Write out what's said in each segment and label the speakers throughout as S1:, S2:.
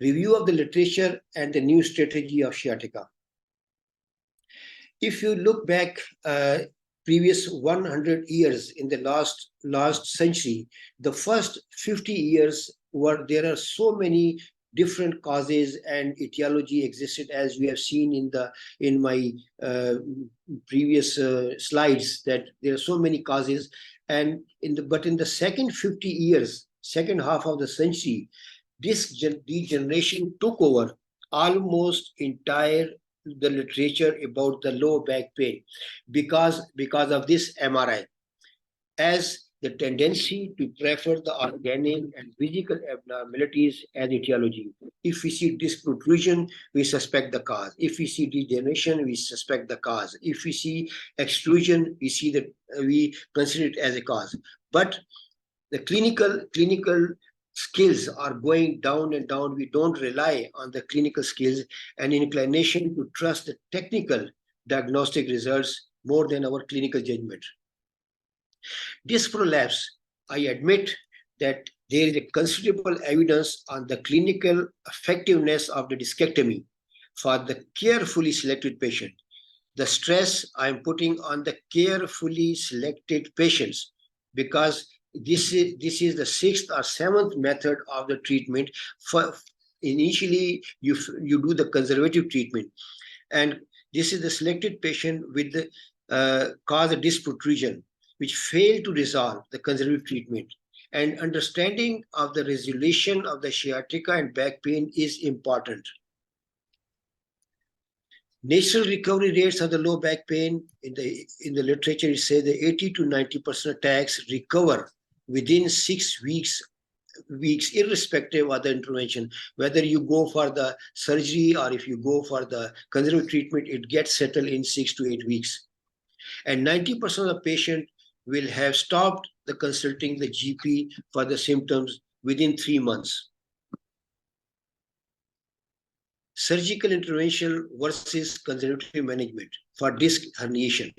S1: Review of the literature and the new strategy of sciatica. If you look back previous 100 years in the last century, the first 50 years there are so many different causes and etiology existed, as we have seen in my previous slides, that there are so many causes. And in the second 50 years, second half of the century, this degeneration took over almost entire the literature about the low back pain because of this MRI, as the tendency to prefer the organic and physical abnormalities as etiology. If we see disc protrusion, we suspect the cause. If we see degeneration, we suspect the cause. If we see extrusion, we consider it as a cause. But the clinical skills are going down and down. We don't rely on the clinical skills and inclination to trust the technical diagnostic results more than our clinical judgment. Disc prolapse, I admit that there is a considerable evidence on the clinical effectiveness of the discectomy for the carefully selected patient. The stress I'm putting on the carefully selected patients, because this is the sixth or seventh method of the treatment. Initially, you do the conservative treatment, and this is the selected patient with the cause of disc protrusion, which failed to resolve the conservative treatment. And understanding of the resolution of the sciatica and back pain is important. Natural recovery rates of the low back pain, in the literature, it says the 80 to 90% attacks recover within 6 weeks, irrespective of the intervention. Whether you go for the surgery or if you go for the conservative treatment, it gets settled in 6 to 8 weeks. And 90% of the patient will have stopped the consulting the GP for the symptoms within 3 months. Surgical intervention versus conservative management for disc herniation.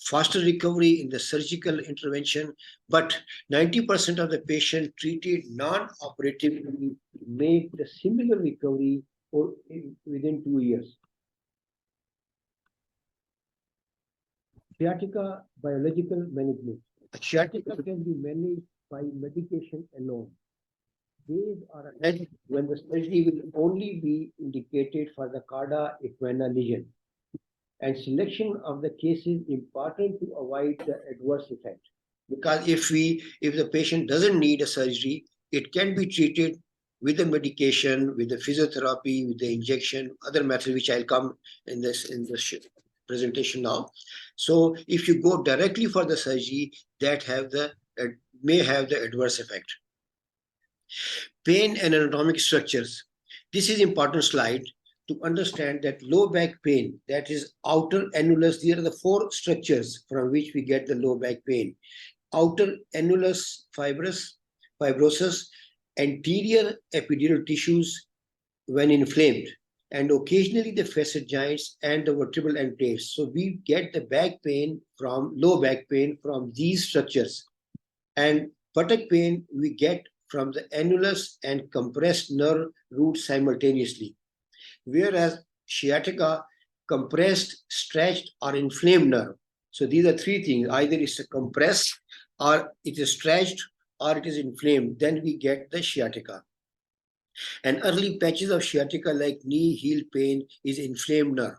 S1: Faster recovery in the surgical intervention, but 90% of the patient treated non-operatively make the similar recovery within 2 years. Sciatica biological management. Sciatica can be managed by medication alone. Days are ahead when the surgery will only be indicated for the cauda equina lesion. And selection of the case is important to avoid the adverse effect. Because if the patient doesn't need a surgery, it can be treated with the medication, with the physiotherapy, with the injection, other methods which I'll come in this presentation now. So if you go directly for the surgery, that may have the adverse effect. Pain and anatomic structures. This is important slide to understand that low back pain, that is outer annulus, these are the 4 structures from which we get the low back pain. Outer annulus fibrosus, anterior epidural tissues when inflamed, and occasionally the facet joints and the vertebral enclaves. So we get the low back pain from these structures. And buttock pain we get from the annulus and compressed nerve root simultaneously. Whereas sciatica, compressed, stretched, or inflamed nerve. So these are 3 things. Either it's compressed, or it is stretched, or it is inflamed. Then we get the sciatica. And early patches of sciatica like knee, heel pain is inflamed nerve.